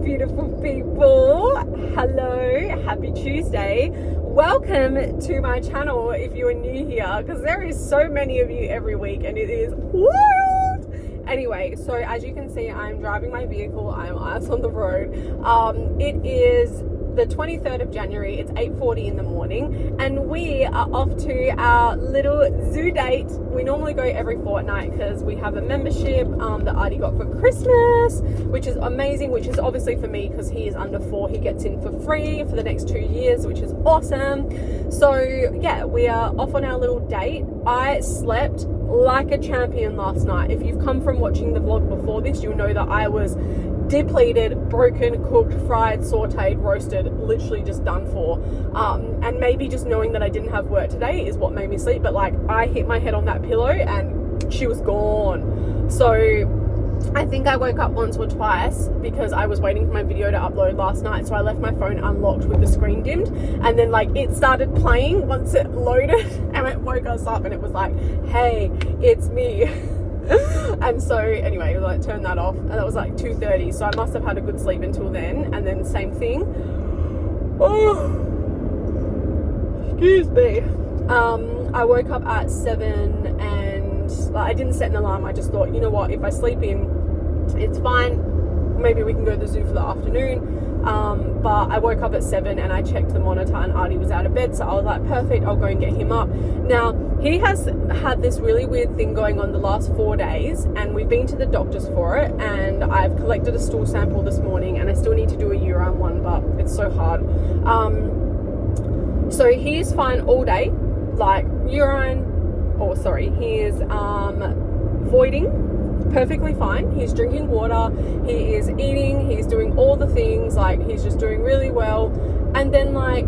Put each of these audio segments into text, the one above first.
beautiful people. Hello, happy Tuesday. Welcome to my channel if you are new here, because there is so many of you every week and it is wild. Anyway, so as you can see, I'm driving my vehicle. I'm out on the road. It is the 23rd of January. It's 8:40 in the morning and we are off to our little zoo date. We normally go every fortnight because we have a membership that Artie got for Christmas, which is amazing, which is obviously for me because he is under 4. He gets in for free for the next 2 years, which is awesome. So yeah, we are off on our little date. I slept like a champion last night. If you've come from watching the vlog before this, you'll know that I was depleted, broken, cooked, fried, sauteed, roasted, literally just done for. And maybe just knowing that I didn't have work today is what made me sleep, but like I hit my head on that pillow and she was gone. So I think I woke up once or twice because I was waiting for my video to upload last night, so I left my phone unlocked with the screen dimmed, and then like it started playing once it loaded and it woke us up and it was like, hey, it's me. And so anyway, like turned that off and that was like 2:30, so I must have had a good sleep until then. And then same thing, excuse me, I woke up at 7 and like, I didn't set an alarm. I just thought, you know what, if I sleep in, it's fine, maybe we can go to the zoo for the afternoon. But I woke up at 7 and I checked the monitor and Artie was out of bed, so I was like, perfect, I'll go and get him up. Now he has had this really weird thing going on the last 4 days and we've been to the doctors for it, and I've collected a stool sample this morning and I still need to do a urine one, but it's so hard. So he is fine all day, like he is voiding perfectly fine. He's drinking water, he is eating, he's doing all the things, like he's just doing really well. And then like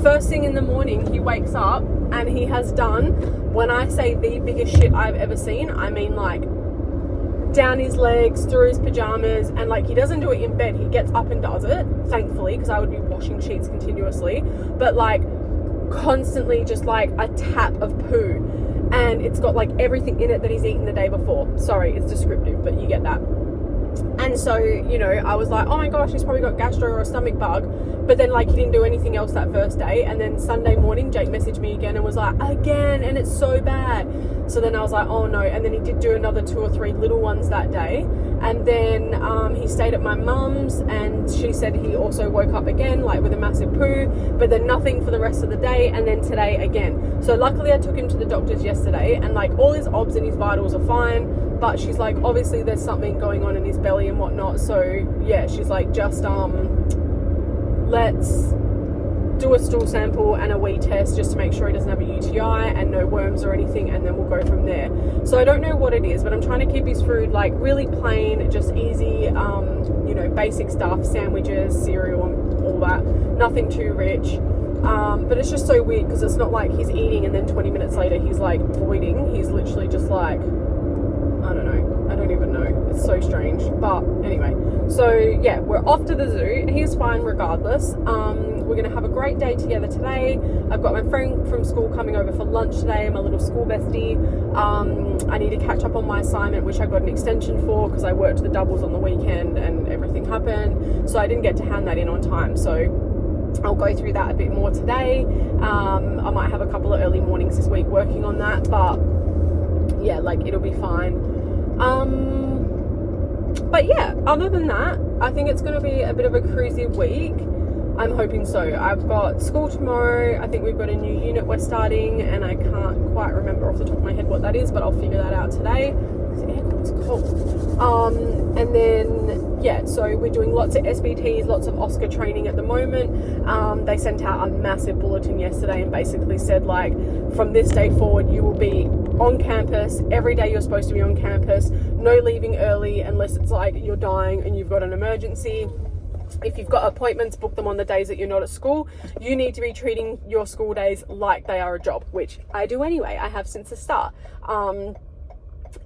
first thing in the morning he wakes up and he has done, when I say the biggest shit I've ever seen, I mean like down his legs, through his pajamas, and like he doesn't do it in bed, he gets up and does it, thankfully, because I would be washing sheets continuously, but like constantly just like a tap of poo. And it's got like everything in it that he's eaten the day before. Sorry, it's descriptive, but you get that. And so, you know, I was like, oh my gosh, he's probably got gastro or a stomach bug. But then like he didn't do anything else that first day. And then Sunday morning, Jake messaged me again and was like, again, and it's so bad. So then I was like, oh no. And then he did do another 2 or 3 little ones that day. And then he stayed at my mum's and she said he also woke up again, like with a massive poo, but then nothing for the rest of the day. And then today again. So luckily I took him to the doctors yesterday and like all his obs and his vitals are fine. But she's like, obviously there's something going on in his belly and whatnot. So yeah, she's like, just let's do a stool sample and a wee test just to make sure he doesn't have a UTI and no worms or anything, and then we'll go from there. So I don't know what it is, but I'm trying to keep his food like really plain, just easy, you know, basic stuff, sandwiches, cereal, all that, nothing too rich. But it's just so weird because it's not like he's eating and then 20 minutes later he's like voiding. He's literally just like, I don't know, I don't even know, it's so strange. But anyway, so yeah, we're off to the zoo. He's fine regardless. We're gonna have a great day together today. I've got my friend from school coming over for lunch today, my little school bestie. I need to catch up on my assignment, which I got an extension for because I worked the doubles on the weekend and everything happened, so I didn't get to hand that in on time. So I'll go through that a bit more today. I might have a couple of early mornings this week working on that, but yeah, like it'll be fine. But yeah, other than that, I think it's going to be a bit of a cruisy week. I'm hoping so. I've got school tomorrow. I think we've got a new unit we're starting and I can't quite remember off the top of my head what that is, but I'll figure that out today. The aircon's cold. And then yeah, so we're doing lots of SBTs, lots of Oscar training at the moment. They sent out a massive bulletin yesterday and basically said like, from this day forward you will be on campus every day. You're supposed to be on campus, no leaving early unless it's like you're dying and you've got an emergency. If you've got appointments, book them on the days that you're not at school. You need to be treating your school days like they are a job, which I do anyway. I have since the start.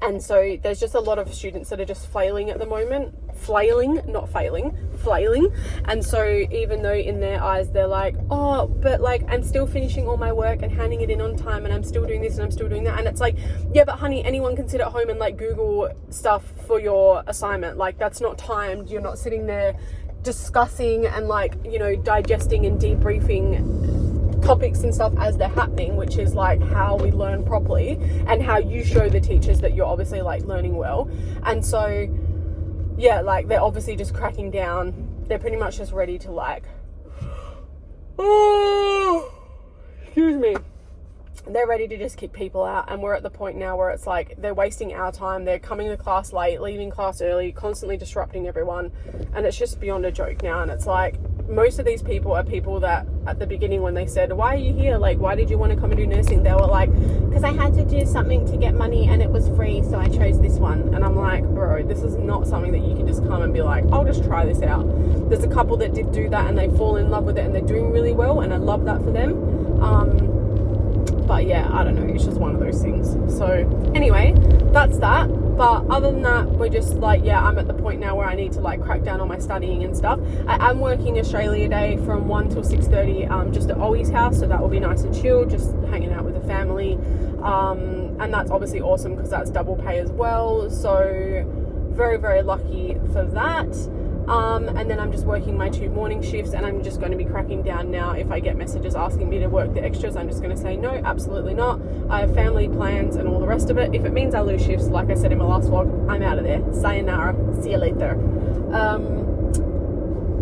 And so there's just a lot of students that are just flailing at the moment. Flailing, not failing, flailing. And so even though in their eyes they're like, oh, but like I'm still finishing all my work and handing it in on time, and I'm still doing this and I'm still doing that. And it's like, yeah, but honey, anyone can sit at home and like Google stuff for your assignment. Like that's not timed. You're not sitting there discussing and like, you know, digesting and debriefing topics and stuff as they're happening, which is like how we learn properly and how you show the teachers that you're obviously like learning well. And so yeah, like they're obviously just cracking down. They're pretty much just ready to like, oh, excuse me, they're ready to just kick people out. And we're at the point now where it's like they're wasting our time. They're coming to class late, leaving class early, constantly disrupting everyone, and it's just beyond a joke now. And it's like most of these people are people that at the beginning, when they said, why are you here, like why did you want to come and do nursing, they were like, because I had to do something to get money and it was free, so I chose this one. And I'm like, bro, this is not something that you can just come and be like, I'll just try this out. There's a couple that did do that and they fall in love with it and they're doing really well, and I love that for them. But yeah, I don't know, it's just one of those things. So anyway, that's that. But other than that, we're just like, yeah, I'm at the point now where I need to like crack down on my studying and stuff. I am working Australia Day from 1 till 6:30, just at Ollie's house, so that will be nice and chill, just hanging out with the family. And that's obviously awesome because that's double pay as well. So very, very lucky for that. And then I'm just working my 2 morning shifts, and I'm just going to be cracking down now. If I get messages asking me to work the extras, I'm just going to say no, absolutely not. I have family plans and all the rest of it. If it means I lose shifts, like I said in my last vlog, I'm out of there. Sayonara, see you later.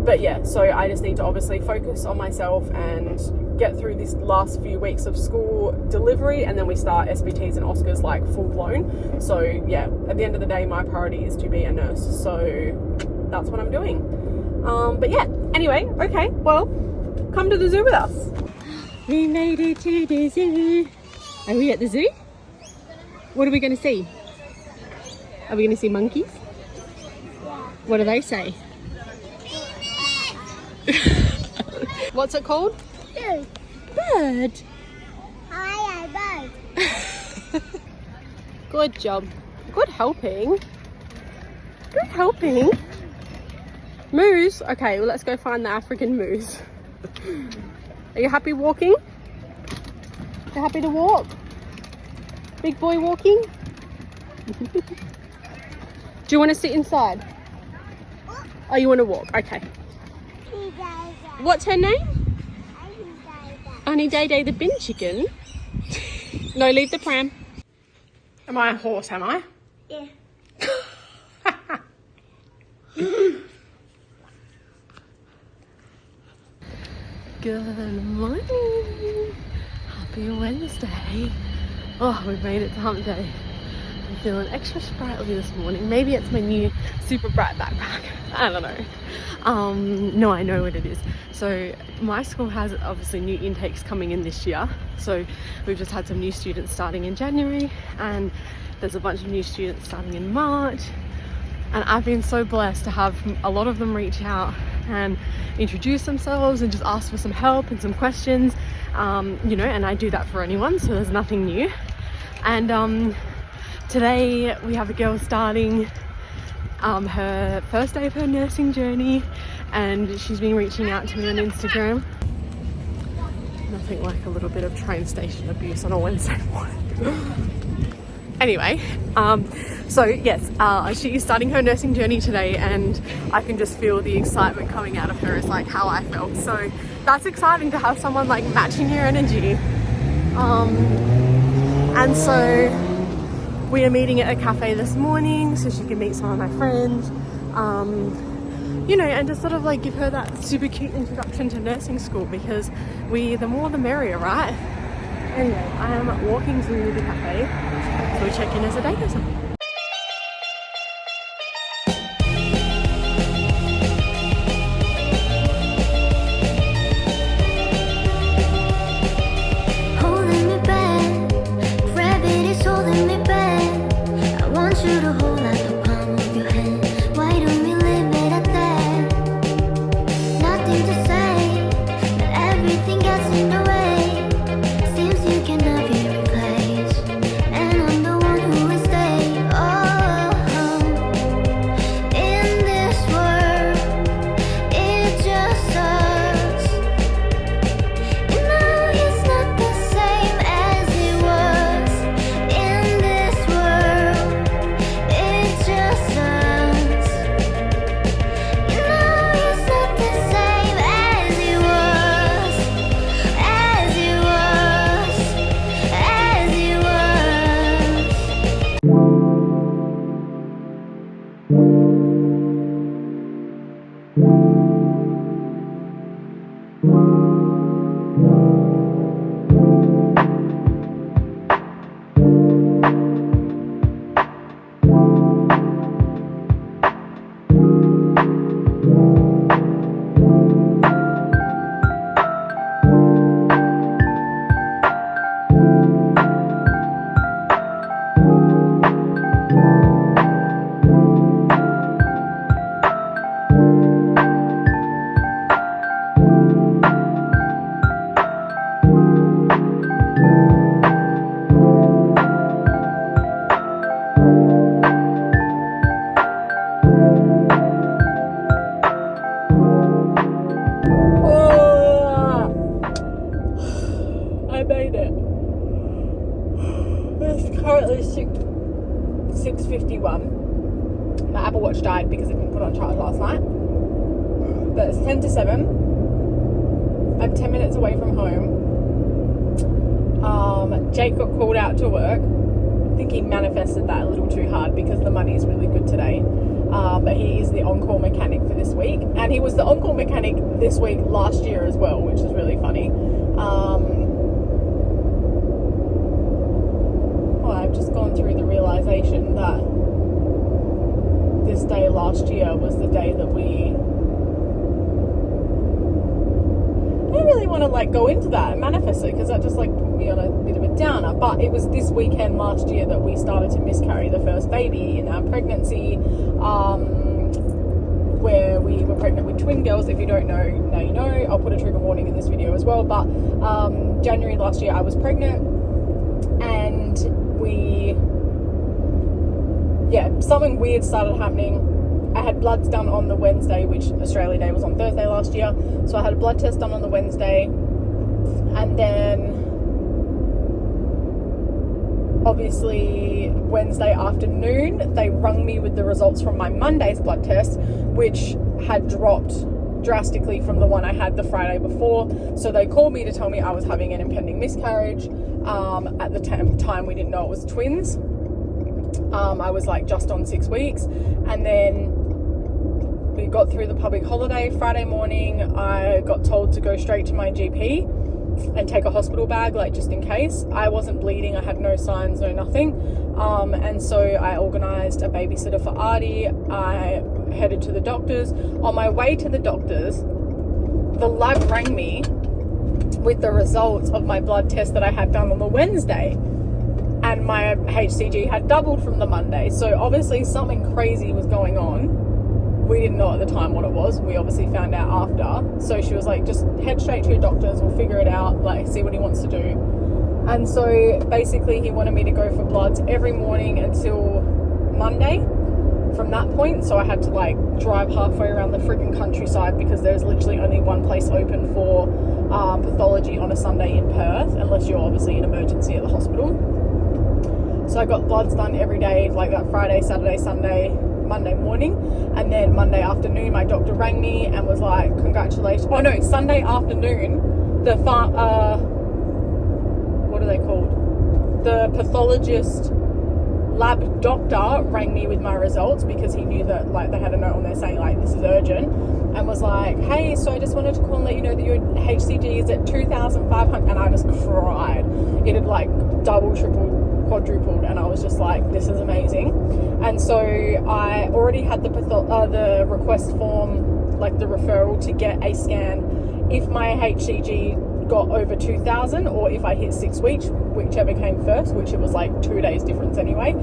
But yeah, so I just need to obviously focus on myself and get through this last few weeks of school delivery, and then we start SBTs and Oscars like full blown. So yeah, at the end of the day, my priority is to be a nurse. So that's what I'm doing. But yeah, anyway, okay, well, come to the zoo with us. We made it to the zoo. Are we at the zoo? What are we going to see? Are we going to see monkeys? What do they say? What's it called? Bird. Bird. Hi, bird. Good job. Good helping. Good helping. Moose. Okay, well, let's go find the African moose. Are you happy walking? You happy to walk? Big boy walking? Do you want to sit inside? Oh, you want to walk? Okay. What's her name? Annie Day Day the bin chicken. No, leave the pram. Am I a horse, am I? Yeah. Good morning. Happy Wednesday. Oh, we've made it to hump day. I'm feeling extra sprightly this morning. Maybe it's my new super bright backpack. I don't know. No, I know what it is. So my school has obviously new intakes coming in this year. So we've just had some new students starting in January, and there's a bunch of new students starting in March. And I've been so blessed to have a lot of them reach out and introduce themselves and just ask for some help and some questions, you know, and I do that for anyone, so there's nothing new. And today we have a girl starting her first day of her nursing journey, and she's been reaching out to me on Instagram. Nothing like a little bit of train station abuse on a Wednesday morning. Anyway, so yes, she is starting her nursing journey today, and I can just feel the excitement coming out of her is like how I felt. So that's exciting to have someone like matching your energy. And so we are meeting at a cafe this morning so she can meet some of my friends, you know, and just sort of like give her that super cute introduction to nursing school, because the more the merrier, right? Anyway, I am walking through the cafe, so we check in as the day goes on. Seems you cannot be replaced, and I'm the one who will stay. I made it. It's currently 6:51. My Apple Watch died because it didn't put on charge last night. But it's 10 to 7. I'm 10 minutes away from home. Jake got called out to work. I think he manifested that a little too hard because the money is really good today. But he is the on-call mechanic for this week. And he was the on-call mechanic this week last year as well, which is really funny. I've just gone through the realization that this day last year was the day that we... I don't really want to go into that and manifest it because that just put me on a bit of a downer, but it was this weekend last year that we started to miscarry the first baby in our pregnancy, where we were pregnant with twin girls. If you don't know, now you know. I'll put a trigger warning in this video as well, but January last year I was pregnant, and something weird started happening. I had bloods done on the Wednesday, which Australia Day was on Thursday last year. So I had a blood test done on the Wednesday. And then, obviously, Wednesday afternoon, they rung me with the results from my Monday's blood test, which had dropped drastically from the one I had the Friday before. So they called me to tell me I was having an impending miscarriage. At the time, we didn't know it was twins. I was just on 6 weeks, and then we got through the public holiday. Friday morning I got told to go straight to my GP and take a hospital bag, just in case. I wasn't bleeding, I had no signs, no nothing, and so I organised a babysitter for Artie. I headed to the doctors. On my way to the doctors, the lab rang me with the results of my blood test that I had done on the Wednesday, and my HCG had doubled from the Monday. So obviously something crazy was going on. We didn't know at the time what it was. We obviously found out after. So she was like, just head straight to your doctors, we'll figure it out, see what he wants to do. And so basically he wanted me to go for bloods every morning until Monday from that point. So I had to drive halfway around the friggin' countryside because there's literally only one place open for pathology on a Sunday in Perth, unless you're obviously in emergency at the hospital. So I got bloods done every day, that Friday, Saturday, Sunday, Monday morning. And then Monday afternoon, my doctor rang me and was like, congratulations. Oh no, Sunday afternoon, what are they called? The pathologist lab doctor rang me with my results because he knew that they had a note on there saying this is urgent, and was like, hey, so I just wanted to call and let you know that your HCG is at 2,500. And I just cried. It had double, triple, quadrupled, and I was just like, this is amazing. And so I already had the request form, the referral to get a scan if my HCG got over 2,000 or if I hit 6 weeks, whichever came first, which it was 2 days difference anyway.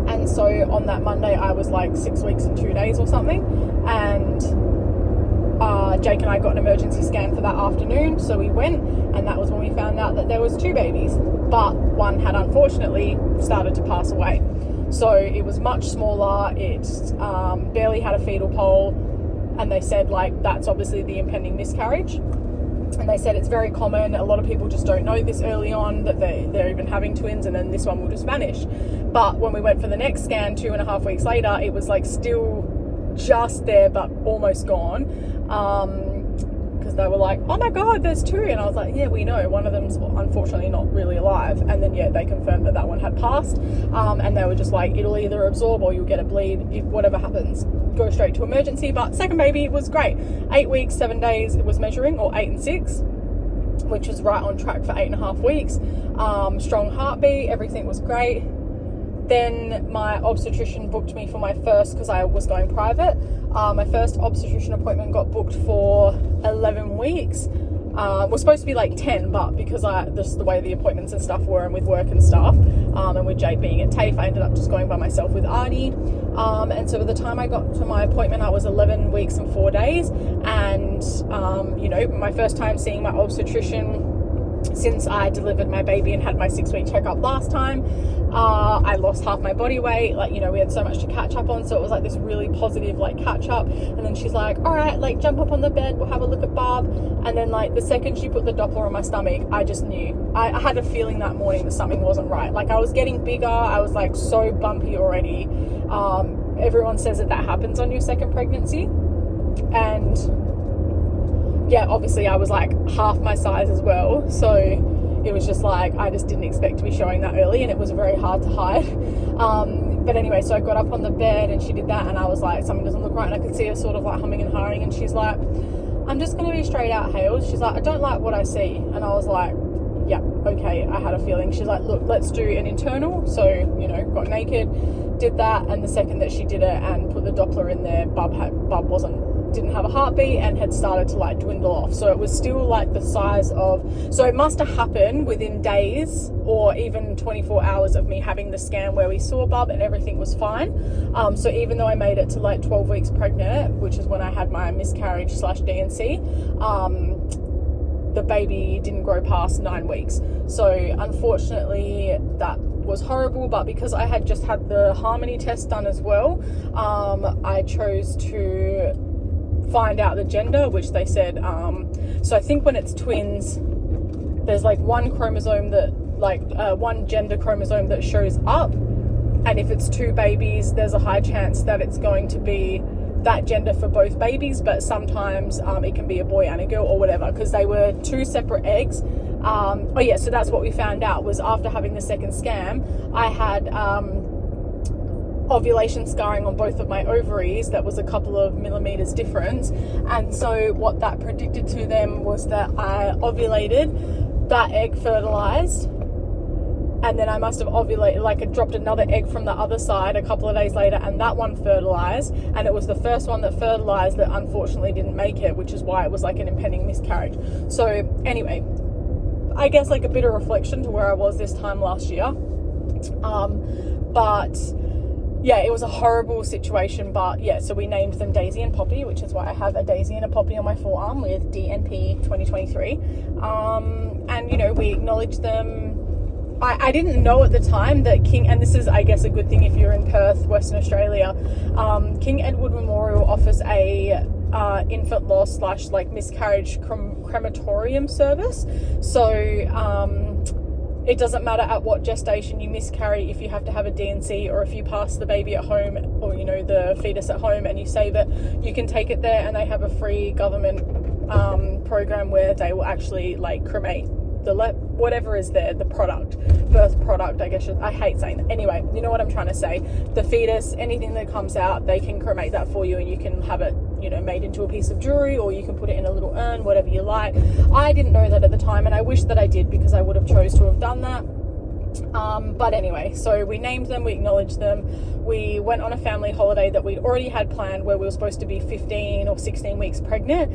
And so on that Monday I was 6 weeks and 2 days or something, and Jake and I got an emergency scan for that afternoon. So we went, and that was when we found out that there was 2 babies, but one had unfortunately started to pass away. So it was much smaller. It barely had a fetal pole, and they said that's obviously the impending miscarriage. And they said it's very common. A lot of people just don't know this early on, that they're even having twins, and then this one will just vanish. But when we went for the next scan 2.5 weeks later, it was still just there but almost gone, because they were like, oh my god, there's 2. And I was like, yeah, we know, one of them's unfortunately not really alive. And then they confirmed that one had passed, and they were just like, it'll either absorb or you'll get a bleed. If whatever happens, go straight to emergency. But second baby was great. 8 weeks 7 days it was measuring, or 8 and 6. which was right on track for 8.5 weeks. Strong heartbeat, everything was great. Then my obstetrician booked me for my first, because I was going private, my first obstetrician appointment got booked for 11 weeks. Was supposed to be like 10, but because just the way the appointments and stuff were, and with work and stuff, and with Jade being at TAFE, I ended up just going by myself with Arnie. And so by the time I got to my appointment, I was 11 weeks and 4 days. And, my first time seeing my obstetrician since I delivered my baby and had my 6-week checkup last time. I lost half my body weight, we had so much to catch up on, so it was like this really positive catch up. And then she's like, all right, jump up on the bed, we'll have a look at Barb. And then the second she put the Doppler on my stomach, I just knew. I had a feeling that morning that something wasn't right. I was getting bigger, I was so bumpy already. Everyone says that happens on your second pregnancy, and yeah, obviously I was half my size as well, so it was just I just didn't expect to be showing that early, and it was very hard to hide. But anyway, so I got up on the bed and she did that, and I was something doesn't look right, and I could see her sort of humming and hawing, and she's like, I'm just going to be straight out, Hales. She's like, I don't like what I see. And I was like, yeah, okay, I had a feeling. She's like, look, let's do an internal. So, got naked, did that, and the second that she did it and put the Doppler in there, Bub didn't have a heartbeat and had started to dwindle off. So it was still the size of, so it must have happened within days or even 24 hours of me having the scan where we saw Bub and everything was fine. So even though I made it to 12 weeks pregnant, which is when I had my miscarriage / D&C, the baby didn't grow past 9 weeks. So unfortunately that was horrible, but because I had just had the Harmony test done as well, I chose to find out the gender, which they said, so I think when it's twins, there's one chromosome that, one gender chromosome that shows up, and if it's 2 babies, there's a high chance that it's going to be that gender for both babies, but sometimes it can be a boy and a girl or whatever, because they were 2 separate eggs. So that's what we found out, was after having the second scan, I had ovulation scarring on both of my ovaries that was a couple of millimeters difference. And so what that predicted to them was that I ovulated, that egg fertilized, and then I must have ovulated, it dropped another egg from the other side a couple of days later, and that one fertilized, and it was the first one that fertilized that unfortunately didn't make it, which is why it was an impending miscarriage. So anyway, I guess a bit of reflection to where I was this time last year. But yeah, it was a horrible situation, but yeah, so we named them Daisy and Poppy, which is why I have a Daisy and a Poppy on my forearm with DNP 2023. And, we acknowledged them. I didn't know at the time that and this is, I guess, a good thing if you're in Perth, Western Australia, King Edward Memorial offers a infant loss / miscarriage crematorium service. So, it doesn't matter at what gestation you miscarry, if you have to have a D&C or if you pass the baby at home or, the fetus at home and you save it, you can take it there, and they have a free government program where they will actually cremate whatever is there, the birth product, I guess. I hate saying that. Anyway, you know what I'm trying to say. The fetus, anything that comes out, they can cremate that for you, and you can have it, made into a piece of jewelry, or you can put it in a little urn, whatever you like. I didn't know that at the time, and I wish that I did, because I would have chose to have done that. But anyway, so we named them, we acknowledged them. We went on a family holiday that we'd already had planned, where we were supposed to be 15 or 16 weeks pregnant.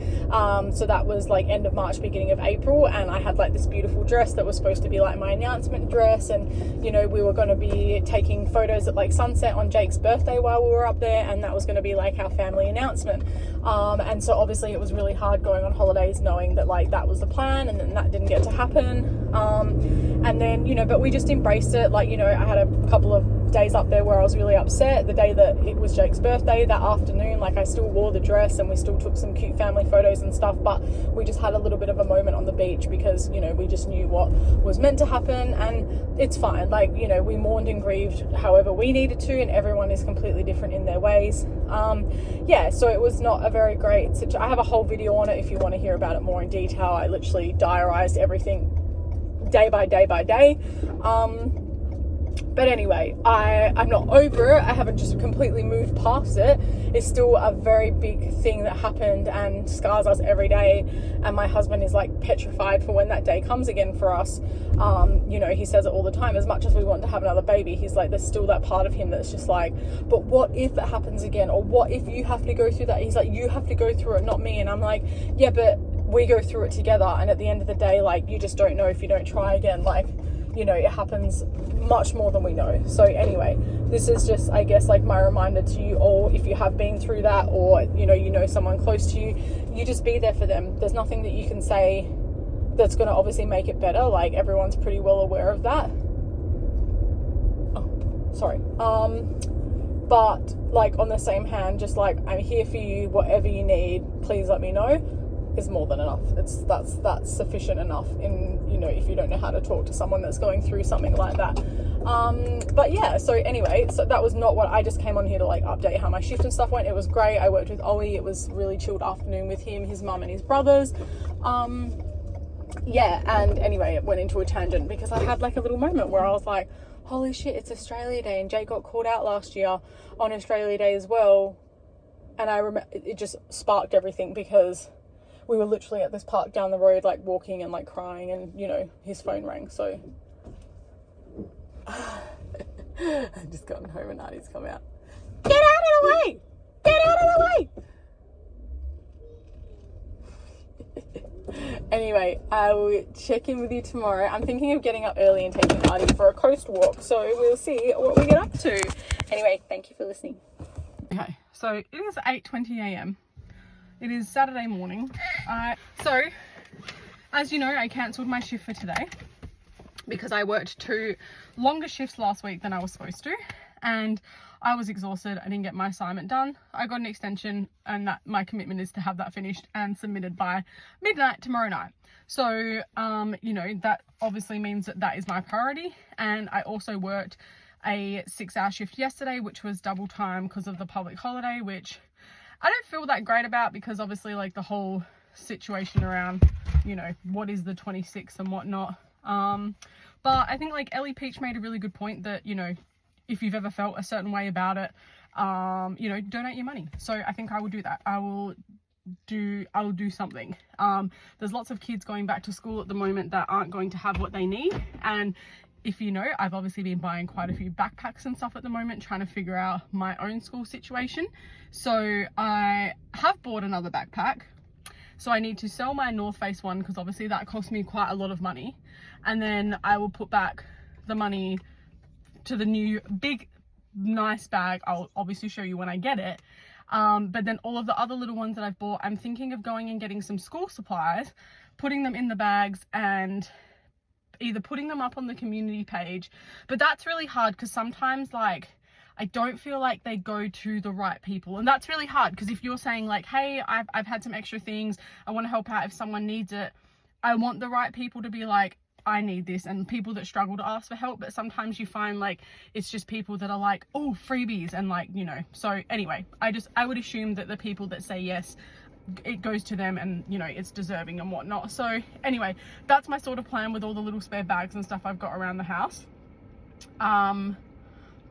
So that was end of March, beginning of April, and I had this beautiful dress that was supposed to be my announcement dress, and we were going to be taking photos at sunset on Jake's birthday while we were up there, and that was going to be our family announcement. And so obviously it was really hard going on holidays knowing that that was the plan, and then that didn't get to happen. And then but we just embraced it. I had a couple of days up there where I was really upset. The day that it was Jake's birthday, that afternoon, I still wore the dress and we still took some cute family photos and stuff, but we just had a little bit of a moment on the beach because we just knew what was meant to happen, and it's fine. We mourned and grieved however we needed to, and everyone is completely different in their ways. So it was not a very great situation. I have a whole video on it if you want to hear about it more in detail. I literally diarized everything day by day by day. But anyway, I'm not over it. I haven't just completely moved past it. It's still a very big thing that happened and scars us every day. And my husband is like petrified for when that day comes again for us. You know, he says it all the time. As much as we want to have another baby, he's like, there's still that part of him that's just like, but what if it happens again? Or what if you have to go through that? He's like, you have to go through it, not me. And I'm like, yeah, but we go through it together. And at the end of the day, like, you just don't know if you don't try again. Like, you know, it happens much more than we know. So anyway, this is just, I guess, like my reminder to you all, if you have been through that, or you know someone close to you, you just be there for them. There's nothing that you can say that's going to obviously make it better. Like, everyone's pretty well aware of that. Oh, sorry. But like, on the same hand, just like, I'm here for you, whatever you need, please let me know, is more than enough. That's sufficient enough, in, you know, if you don't know how to talk to someone that's going through something like that. But yeah, so anyway, so that was not what I just came on here to like update how my shift and stuff went. It was great. I worked with Ollie. It was really chilled afternoon with him, his mum and his brothers. Yeah, and anyway, it went into a tangent because I had like a little moment where I was like, holy shit, it's Australia Day, and Jay got called out last year on Australia Day as well. And I remember it just sparked everything, because we were literally at this park down the road, like walking and like crying, and you know, his phone rang. So I've just gotten home and Artie's come out. Get out of the way! Get out of the way! Anyway, I will check in with you tomorrow. I'm thinking of getting up early and taking Artie for a coast walk, so we'll see what we get up to. Anyway, thank you for listening. Okay, so it is 8:20 a.m. It is Saturday morning. So, as you know, I cancelled my shift for today because I worked 2 longer shifts last week than I was supposed to, and I was exhausted. I didn't get my assignment done. I got an extension, and that my commitment is to have that finished and submitted by midnight tomorrow night. So, you know, that obviously means that that is my priority. And I also worked a 6-hour shift yesterday, which was double time because of the public holiday, which I don't feel that great about, because obviously like the whole situation around, you know, what is the 26th and whatnot. But I think like Ellie Peach made a really good point that, you know, if you've ever felt a certain way about it, you know, donate your money. So I think I will do that. I will do something. There's lots of kids going back to school at the moment that aren't going to have what they need. And if you know, I've obviously been buying quite a few backpacks and stuff at the moment, trying to figure out my own school situation. So I have bought another backpack. So I need to sell my North Face one, because obviously that cost me quite a lot of money. And then I will put back the money to the new big nice bag. I'll obviously show you when I get it. But then all of the other little ones that I've bought, I'm thinking of going and getting some school supplies, putting them in the bags, and either putting them up on the community page. But that's really hard, because sometimes like I don't feel like they go to the right people, and that's really hard, because if you're saying like, hey, I've had some extra things, I want to help out if someone needs it, I want the right people to be like, I need this, and people that struggle to ask for help. But sometimes you find like it's just people that are like, oh, freebies, and like, you know. So anyway, I would assume that the people that say yes, it goes to them, and you know, it's deserving and whatnot. So anyway, that's my sort of plan with all the little spare bags and stuff I've got around the house.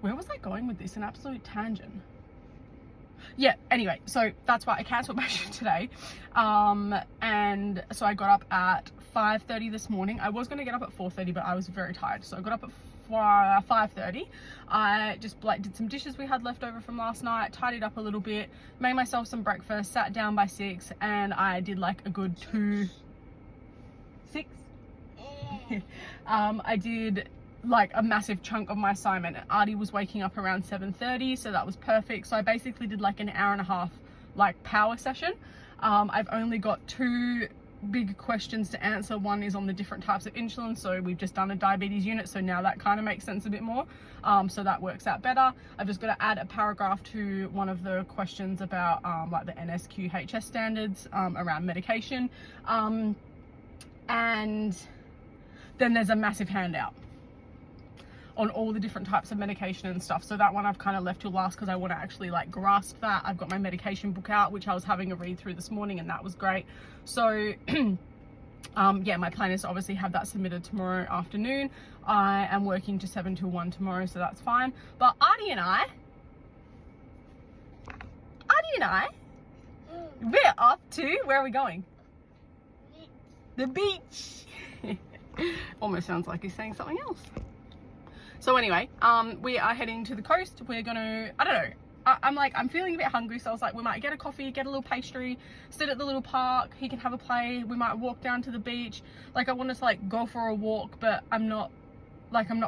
Where was I going with this? An absolute tangent. Yeah, anyway, so that's why I cancelled my shift today. And so I got up at 5:30 this morning. I was going to get up at 4:30, but I was very tired, so I got up at 5:30. I just did some dishes we had left over from last night, tidied up a little bit, made myself some breakfast, sat down by 6, and I did like a good 6. I did like a massive chunk of my assignment. Artie was waking up around 7:30, so that was perfect. So I basically did like an hour and a half like power session. I've only got 2 big questions to answer. One is on the different types of insulin, so we've just done a diabetes unit, so now that kind of makes sense a bit more. So that works out better. I've just got to add a paragraph to one of the questions about like the NSQHS standards around medication, and then there's a massive handout on all the different types of medication and stuff. So that one I've kind of left till last, because I want to actually like grasp that. I've got my medication book out, which I was having a read through this morning, and that was great. So yeah, my plan is to obviously have that submitted tomorrow afternoon. I am working to 7 till 1 tomorrow, so that's fine. But Artie and I, we're off to, where are we going? The beach. Almost sounds like he's saying something else. So anyway, we are heading to the coast. We're gonna, I don't know, I'm feeling a bit hungry, so I was like, we might get a coffee, get a little pastry, sit at the little park, he can have a play, we might walk down to the beach. Like, I wanted to like go for a walk, but I'm not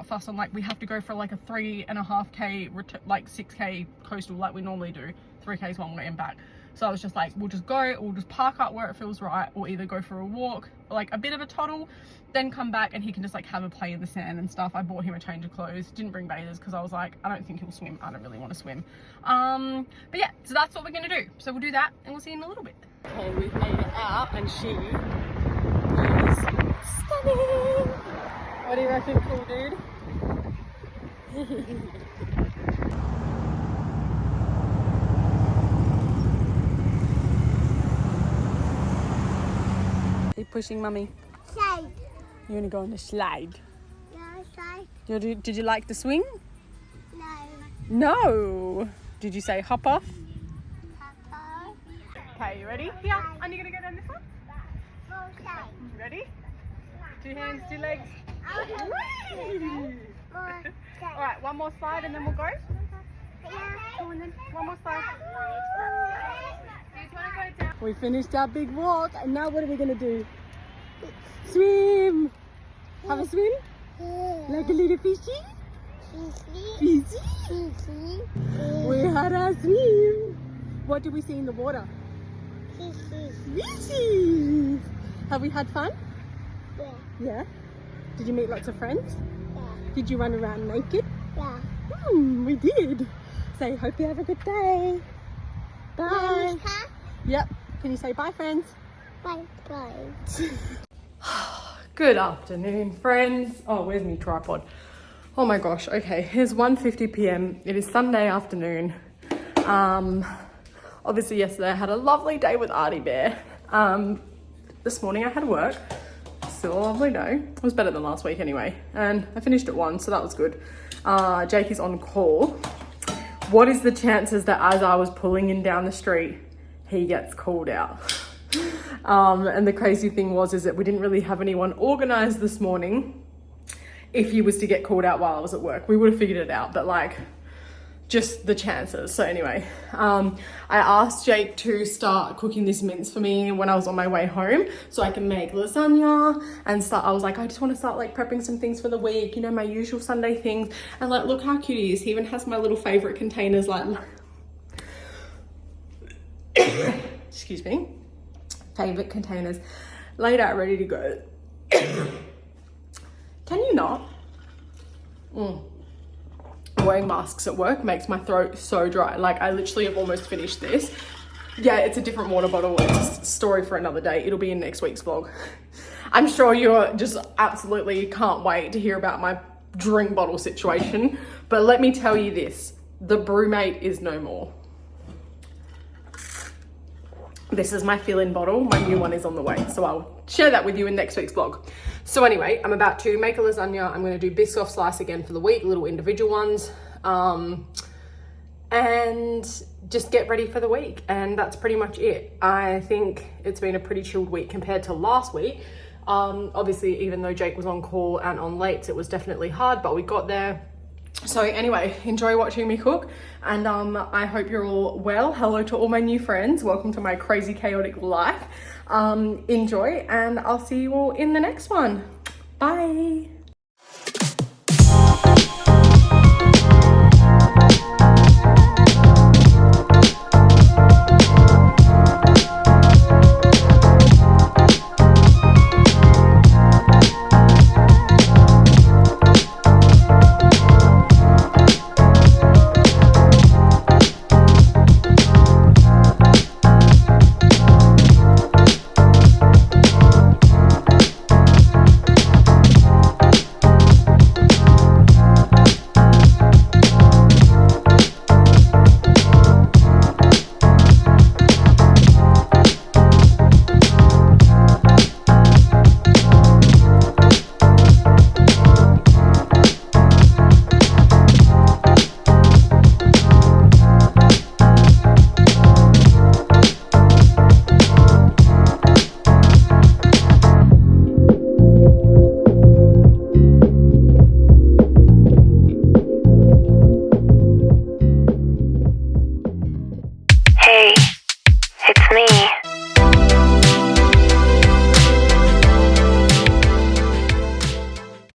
fussed on like, we have to go for like a 3.5k, like 6k coastal like we normally do. 3k's one way and back. So I was just like, we'll just go, we'll just park up where it feels right, or either go for a walk, like a bit of a toddle, then come back and he can just like have a play in the sand and stuff. I bought him a change of clothes, didn't bring bathers because I was like, I don't think he'll swim. I don't really want to swim. But yeah, so that's what we're gonna do. So we'll do that and we'll see you in a little bit. Okay, we've made it out and she is stunning. What do you reckon, cool dude? Keep pushing, mummy. Slide. You want to go on the slide? No, slide. Did you like the swing? No. No. Did you say hop off? Papa. Okay, you ready? Here, and you're gonna go down this one. Go slide. Ready? 2 hands, 2 legs. Go slide. All right, one more slide and then we'll go. Yeah. One more slide. We finished our big walk and now what are we gonna do? Swim! Have a swim? Like a little fishy? Fishy? We had our swim. What did we see in the water? Fishy! Have we had fun? Yeah. Yeah? Did you meet lots of friends? Yeah. Did you run around naked? Yeah. We did. Say, hope you have a good day. Bye. Yep. Can you say bye, friends? Bye. Bye. Good afternoon, friends. Oh, where's my tripod? Oh my gosh. Okay, it's 1:50 p.m. It is Sunday afternoon. Obviously yesterday I had a lovely day with Artie Bear. This morning I had work. Still a lovely day. It was better than last week anyway. And I finished at 1, so that was good. Jake is on call. What is the chances that as I was pulling in down the street, he gets called out? And the crazy thing was that we didn't really have anyone organized this morning. If he was to get called out while I was at work, we would have figured it out, but like just the chances. So anyway, I asked Jake to start cooking this mince for me when I was on my way home so I can make lasagna and start. I was like, I just want to start like prepping some things for the week, you know, my usual Sunday things. And like, look how cute he is. He even has my little favorite containers, like excuse me, favorite containers laid out ready to go. Can you not? Wearing masks at work makes my throat so dry. Like, I literally have almost finished this. Yeah, it's a different water bottle. It's a story for another day. It'll be in next week's vlog. I'm sure you're just absolutely can't wait to hear about my drink bottle situation. But let me tell you this, the Brewmate is no more. This is my fill-in bottle. My new one is on the way, so I'll share that with you in next week's vlog. So anyway, I'm about to make a lasagna. I'm going to do biscoff slice again for the week, little individual ones, and just get ready for the week. And that's pretty much it. I think it's been a pretty chilled week compared to last week. Obviously, even though Jake was on call and on late, it was definitely hard, but we got there. So anyway, enjoy watching me cook, and I hope you're all well. Hello to all my new friends. Welcome to my crazy, chaotic life. Enjoy, and I'll see you all in the next one. Bye.